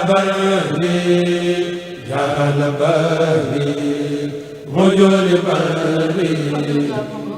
barri ya al-barri mujul barri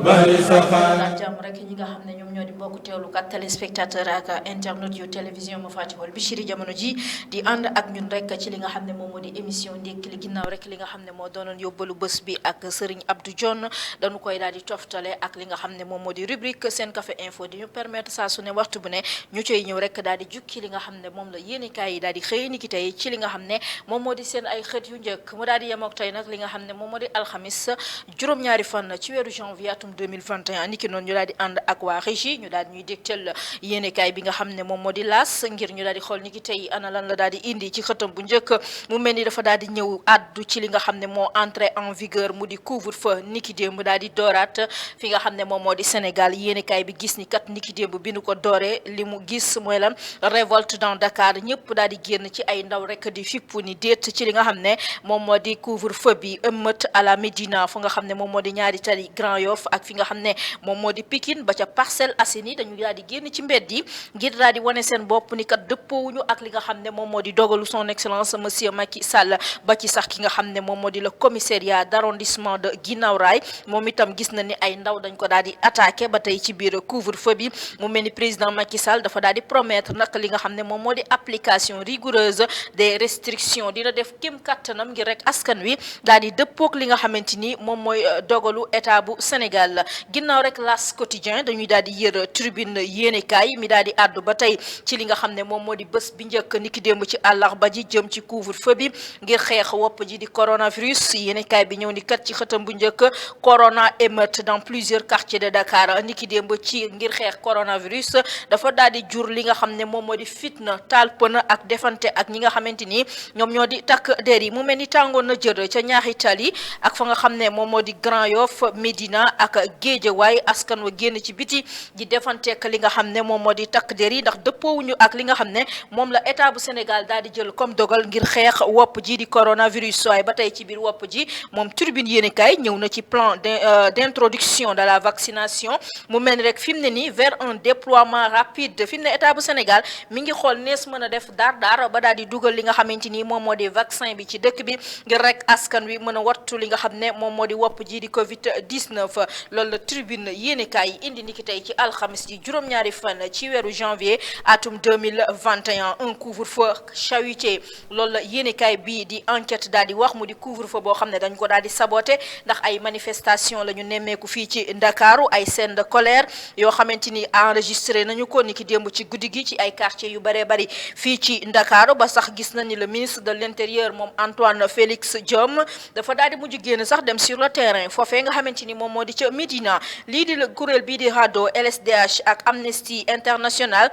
bari safa jàmm rek ñi nga xam ne ñoom ñoo di bokk teewlu kat téléspectateur ak internet yu télévision ma Fatihul Bichri jamono ji di ànd ak ñun rek ci li nga xam ne moom moo di émission ndékki li ginnaaw rek li nga xam ne moo doonoon yóbbalu bés bi ak Serigne Abdou Dione dañu koy daal di toftale ak li nga xam ne moom moo di rubrique seen café info di ñu permettre saa su ne waxtu bu ne ñu cay ñëw rek daal di jukki li nga xam ne moom la yéenekaay yi daal di xëy ni ki tey ci li nga xam ne moom moo di seen ay xët yu njëkk mu daal di yem ak tey nag li nga xam ne moom moo di alxamis juróom-ñaari fan ci weeru janvier atum 2021 niki noonu ñu daal di ànd ak waa régie ñu daal di ñuy dégtal yéenekaay bi nga xam ne moom moo di laas ngir ñu daal di xool ni ki tey ana lan la daal di indi ci xëtam bu njëkk mu mel ni dafa daal di ñëw addu ci li nga xam ne moo entré en vigueur mu di couvre-feu niki démb daal di dooraat fi nga xam ne moom moo di Sénégal yéenekaay bi gis ni kat niki démb bi nu ko dooree li mu gis mooy lan révolte dans Dakar ñëpp daal di génn ci ay ndaw rek di fippu ni déet ci li nga xam ne moom moo di couvre-feu bi ëmmët à la Médina fu nga xam ne moom moo di ñaari tali Grand Yoff ak fi nga xam ne moom moo di Pikine ba ca Parcelles Assainies dañu daal di génn ci mbedd yi ngir daal di wane seen bopp ni kat dëppoowuñu ak li nga xam ne moom moo di dogalu son excellence monsieur Macky Sall ba ci sax ki nga xam ne moom moo di le commissariat d'arrondissement de Guinaw Rail moom itam gis na ni ay ndaw dañ ko daal di attaqué ba tey ci biir couvre-feu bi mu mel ni président Macky Sall dafa daal di promettre nag li nga xam ne moom moo di application rigoureuse des restrictions dina def kéem kattanam ngir rek askan wi daal di dëppook li nga xamante ni moom mooy dogalu état bu Sénégal ginnaaw rek L'As quotidien dañuy daal di yër tribune yéenekaay mi daal di àddu ba tey ci li nga xam ne moom moo di bés bi njëkk niki démb ci àllarba ji jëm ci couvre-feu bi ngir xeex wopp ji di coronavirus yéenekaay bi ñëw ni kat ci xëtam bu njëkk corona émeute dans plusieurs quartiers de Dakar niki démb ci ngir xeex coronavirus dafa daal di jur li nga xam ne moom moo di fitna taal pëna ak defante ak ñi nga xamante ni ñoom ñoo di takk der yi mu mel ni tàngoon na jër ca ñaaxi tali ak fa nga xam ne moom moo di Grand Yoff Médina ak Guédiawaye askan wa génn ci biti di defanteek li nga xam ne moom moo di takk der yi ndax dëppoowuñu ak li nga xam ne moom la état bu Sénégal daal di jël comme dogal ngir xeex wopp ji di coronavirus waaye ba tey ci biir wopp ji moom Tribune yéenekaay ñëw na ci plan d'introduction de la vaccination mu mel ni rek fi mu ne nii vers un déploiement rapide fi mu ne état bu Sénégal mi ngi xool nees mën a def daar ba daal di dugal li nga xamante ni moom moo di vaccin bi ci dëkk bi ngir rek askan wi mën a wattu li nga xam ne moom moo di wopp ji di Covid 19 loolu la Tribune yéenekaay yi indi niki tey ci alxamis ji juróom-ñaari fan ci weeru janvier atum 2021 un couvre-feu chahuté loolu la yéenekaay bii di enquête daal di wax mu di couvre-feu boo xam ne dañ ko daal di saboté ndax ay manifestation la ñu nemmeeku fii ci Ndakaaru ay scène de colère yoo xamante ni enregistré nañu ko niki démb ci guddi gi ci ay quartiers yu bëree bëri fii ci Ndakaaru ba sax gis nañu le ministre de l'intérieur moom Antoine Félix Diome dafa daal di mujj génn sax dem sur le terrain foofee nga xamante ni moom moo di ca Médina lii di la kuréel bii di RADDHO LSDH ak Amnesty International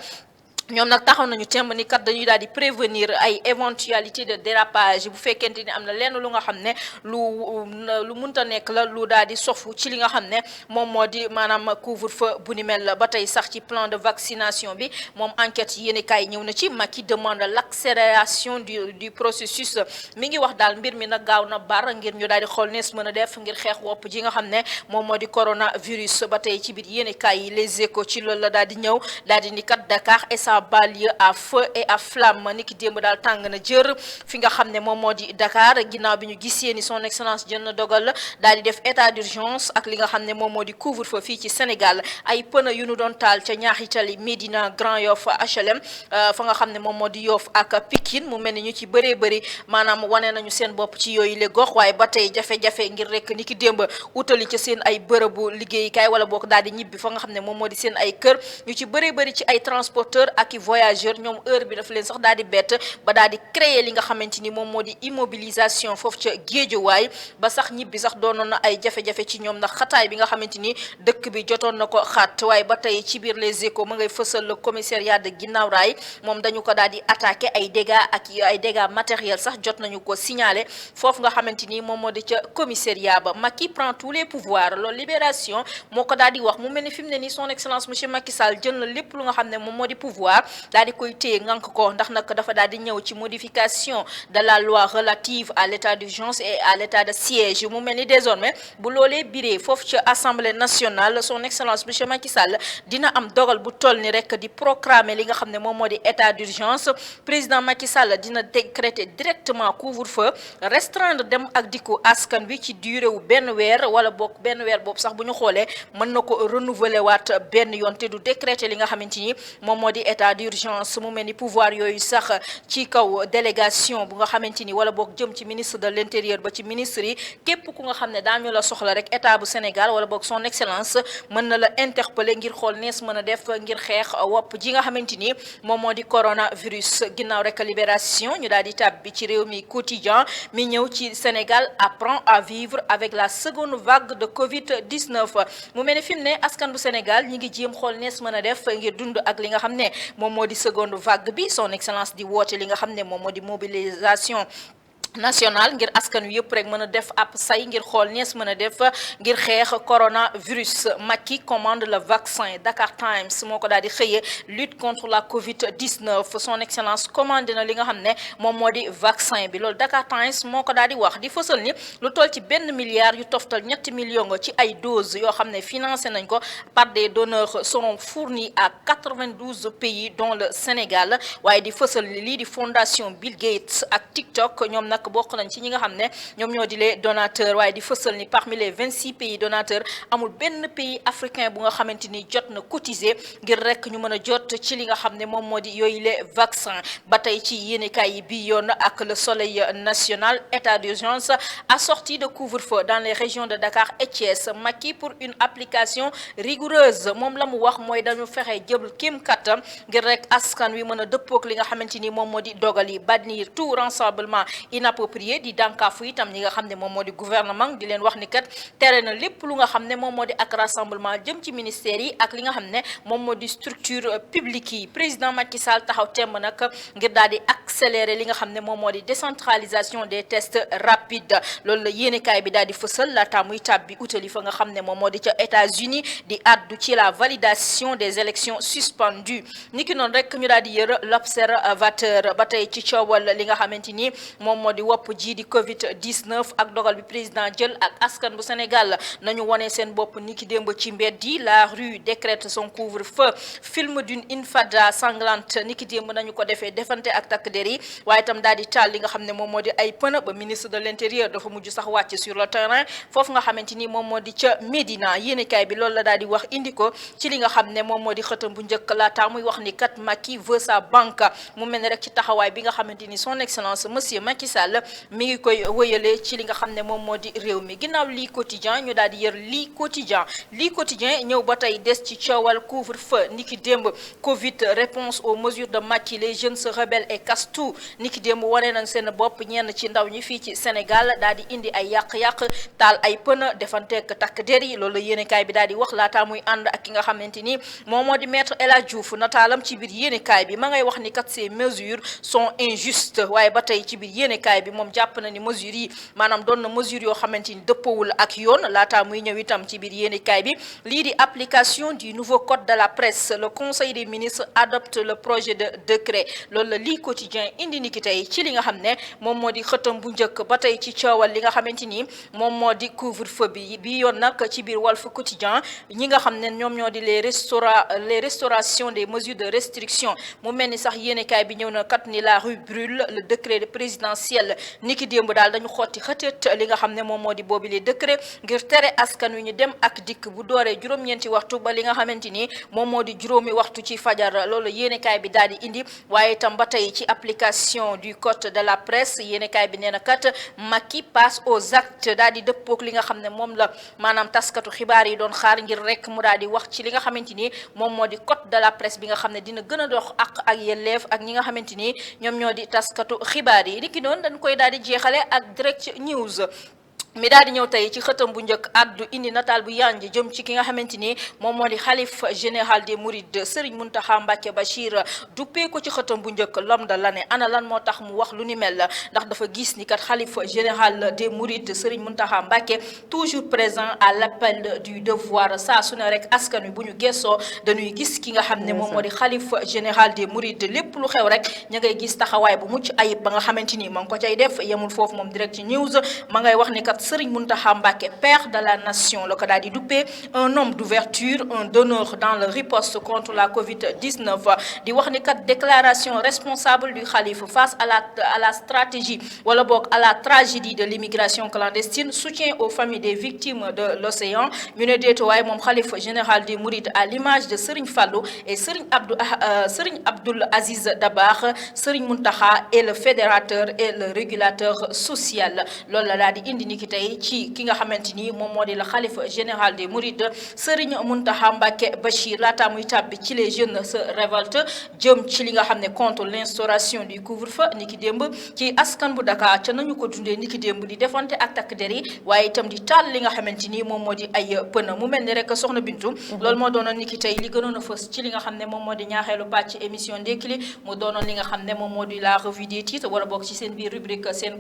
ñoom nag taxaw nañu temb ni kat dañuy daal di prévenir ay éventualité de dérapage bu fekkente ni am na lenn lu nga xam ne lu munta nekk la lu daal di sofu ci li nga xam ne moom moo di maanaam couvre-feu bu ni mel ba tey sax ci plan de vaccination bi moom enquête yéenekaay ñëw na ci Macky demande l'accélération du processus mi ngi wax daal mbir mi nag gaaw na bar ngir ñu daal di xool nees mën a def ngir xeex wopp ji nga xam ne moom moo di coronavirus ba tey ci biir yéenekaay yi Les Échos ci loolu la daal di ñëw daal di ni kat Dakar et banlieue à feu et à flamme niki démb daal tàng na jër fi nga xam ne moom moo di Dakar ginnaaw bi ñu gisee ni son excellence jël na dogal daal di def état d'urgence ak li nga xam ne moom moo di couvre-feu fii ci Sénégal ay pneu yu nu doon taal ca ñaaxi tali Médina Grand Yoff HLM fa nga xam ne moom moo di Yoff ak Pikine mu mel ni ñu ci bëree bëri maanaam wane nañu seen bopp ci yooyu le gox waaye ba tey jafe-jafe ngir rek niki démb utali ca seen ay bërëbu liggéeykaay wala boog daal di ñibbi fa nga xam ne moom moo di seen ay kër ñu ci bëree bëri ci ay transporteur ak i voyageur ñoom heure bi dafa leen sax daal di bett ba daal di créer li nga xamante ni moom moo di immobilisation foofu ca Géejawaay ba sax ñibbi sax doonoon na ay jafe-jafe ci ñoom ndax xataay bi nga xamante ni dëkk bi jotoon na ko xaat waaye ba tey ci biir Les Échos ma ngay fësal le commissariat de Guinaw Rail moom dañu ko daal di attaqué ay dégâts ak ay dégâts matériels sax jot nañu ko signalé foofu nga xamante ni moom moo di ca commissariat ba Macky prend tous les pouvoirs loolu Libération moo ko daal di wax mu mel ni fi mu ne nii son excellence monsieur Macky Sall jël na lépp lu nga xam ne moom moo di pouvoir pouvoir daal di koy téye ngànk ko ndax nag dafa daal di ñëw ci modification de la loi relative à l'état d'urgence et à l'état de siège mu mel ni désormais bu loolee biree foofu ci assemblée nationale son excellence monsieur Macky Sall dina am dogal bu toll ni rek di proclamer li nga xam ne moom moo di état d'urgence président Macky Sall dina décréter directement couvre-feu restreindre dem ak dikku askan wi ci durée wu benn weer wala bokk benn weer boobu sax bu ñu xoolee mën na ko renouveler waat benn yoon te du décréter li nga xamante ni moom moo di état d'urgence mu mel ni pouvoir yooyu sax ci kaw délégation bu nga xamante ni wala boog jëm ci ministre de l'intérieur ba ci ministre yi képp ku nga xam ne daañu la soxla rek état bu Sénégal wala boog son excellence mën na la interpeller ngir xool nees mën a def ngir xeex wopp ji nga xamante ni moom moo di coronavirus ginnaaw rek libération ñu daal di tàbbi ci réew mi quotidien mi ñëw ci Sénégal apprend à vivre avec la seconde vague de Covid-19 mu mel ne fi mu ne askan bu Sénégal ñi ngi jéem xool nees mën a def ngir dund ak li nga xam ne moom moo di seconde vague bi son excellence di woote li nga xam ne moom moo di mobilisation national ngir askan wi yëpp rek mën a def ab say ngir xool nees mën a def ngir xeex coronavirus. Macky commande le vaccin. Dakar Times moo ko daal di xëyee lutte contre la Covid-19 son excellence commandé na li nga xam ne moom moo di vaccin bi loolu Dakar Times moo ko daal di wax di fësal ni lu toll ci benn milliard yu toftal ñetti millions ci ay doses yoo xam ne financé nañ ko par des donneurs seront fournis à 92 pays dont le Sénégal waaye di fësal lii di fondation Bill Gates ak TikTok ñoom nag bokk nañ ci ñi nga xam ne ñoom ñoo di les donateurs waaye di fësal ni parmi les 26 pays donateurs amul benn pays africain bu nga xamante ni jot na cotiser ngir rek ñu mën a jot ci li nga xam ne moom moo di yooyu les vaccins ba tey ci yéenekaay yi bi yoon ak le soleil national état d'urgence assorti de couvre-feu dans les régions de Dakar et Thiès Macky pour une application rigoureuse moom la mu wax mooy dañu fexe jël kéem kattan ngir rek askan wi mën a dëppook li nga xamante ni moom moo di dogal yi bannir tout rassemblement inapproprié di dànkaafu itam ñi nga xam ne moom moo di gouvernement di leen wax ni kat tere na lépp lu nga xam ne moom moo di ak rassemblement jëm ci ministères yi ak li nga xam ne moom moo di structure publique yi président Macky Sall taxaw temb nag ngir daal di accélérer li nga xam ne moom moo di décentralisation des tests rapides loolu la yéenekaay bi daal di fësal laata muy tàbbi utali fa nga xam ne moom moo di ca États-Unis di addu ci la validation des élections suspendues niki noonu rek ñu daal di yër l'observateur ba tey ci coowal li nga xamante ni moom moo di wopp ji di Covid-19 ak dogal bi président jël ak askan bu Sénégal nañu wone seen bopp niki démb ci mbedd yi la rue décrète son couvre-feu film d'une infada sanglante niki démb nañu ko defee defante ak takk der yi waaye itam daal di taal li nga xam ne moom moo di ay pneu ba ministre de l'intérieur dafa mujj sax wàcc sur le terrain foofu nga xamante ni moom moo di ca Médina yéenekaay bi loolu la daal di wax indi ko ci li nga xam ne moom moo di xëtam bu njëkk laata muy wax ni kat Macky veut sa banque mu mel ne rek ci taxawaay bi nga xamante ni son excellence monsieur Macky Sall mi ngi koy wëyale ci li nga xam ne moom moo di réew mi ginnaaw lii quotidien ñu daal di yër lii quotidien ñëw ba tey des ci coowal couvre-feu niki démb Covid réponse aux mesures de Macky les jeunes se rebellent et cassent tout niki démb wane nañ seen bopp ñenn ci ndaw ñi fii ci Sénégal daal di indi ay yàq-yàq taal ay pneu defanteeg takk der yi loolu la yéenekaay bi daal di wax laataa muy ànd ak ki nga xamante ni moom moo di maître El Hadji Diouf nataalam ci biir yéenekaay bi ma ngay wax ni kat ces mesures sont injustes waaye ba tey ci biir yéenekaay bi moom jàpp na ni mesures yi maanaam doon na mesures yoo xamante ni dëppawul ak yoon laataa muy ñëw itam ci biir yéenekaay bi lii di application du nouveau code de la presse le conseil des ministres adopte le projet de décret loolu la lii quotidien indi niki tey ci li nga xam ne moom moo di xëtam bu njëkk ba tey ci coowal li nga xamante ni moom moo di couvre-feu bi yoon nag ci biir Walf Quotidien ñi nga xam ne ñoom ñoo di les restaurations des mesures de restriction mu mel ni sax yéenekaay bi ñëw na kat ni la rue brûle le décret présidentiel niki démb daal dañu xotti xëtët li nga xam ne moom moo di boobi les décret ngir tere askan wi ñu dem ak dikk bu dooree juróom-ñeenti waxtu ba li nga xamante ni moom moo di juróomi waxtu ci fajar loolu yéenekaay bi daal di indi waaye itam ba tey ci application du code de la presse yéenekaay bi nee na kat Macky passe aux actes daal di dëppook li nga xam ne moom la maanaam taskatu xibaar yi doon xaar ngir rek mu daal di wax ci li nga xamante ni moom moo di code de la presse bi nga xam ne dina gën a dox ak yelleef ak ñi nga xamante ni ñoom ñoo di taskatu xibaar yi niki noonu dañ koy daal di jeexale ak direct news mi daal di ñëw tey ci xëtam bu njëkk addu indi nataal bu yanj jëm ci ki nga xamante ni moom moo di xalif général des Mourides Serigne Mountakha Mbacké Bachir duppee ko ci xëtam bu njëkk l'homme de l'année ana lan moo tax mu wax lu ni mel ndax dafa gis ni kat xalif général des Mourides Serigne Mountakha Mbacké toujours présent à l'appel du devoir saa su ne rek askan wi bu ñu gessoo dañuy gis ki nga xam ne moom moo di xalif général des Mourides lépp lu xew rek ña ngay gis taxawaay bu mucc ayib ba nga xamante ni ma ngi ko cay def yemul foofu moom direct ci news ma ngay wax ni kat Serigne Mountakha Mbacké, père de la nation, le Kadadi Doupé, un homme d'ouverture, un donneur dans le riposte contre la Covid-19. Di wax ni kat déclaration responsable du khalife face à la stratégie wala bok à la tragédie de l'immigration clandestine, soutien aux familles des victimes de l'océan. Ñu ne déeto way mom khalife général des Mourides à l'image de Serigne Fallou et Serigne Abdoul Aziz Dabakh, Serigne Mountakha est le fédérateur et le régulateur social. Loolu la di indi niki tay ci ki nga xamanteni mom modi le khalife général des Mourides Serigne Mountakha Mbacké Bachir laata muy tabbi ci les jeunes se révoltent jëm ci li nga xamné contre l'instauration du couvre-feu niki demb ci askan bu Dakar ca nañu ko dundé niki demb di défonté ak tak der yi waye itam di tal li nga xamanteni mom modi ay pëna mu melni rek soxna Bintu lool mo doonon niki tay li gënon a fess ci li nga xamné mom modi ñaaxelu patch émission ndekli mu doonon li nga xamné mom modi la revue des titres wala bok ci seen biir rubrique seen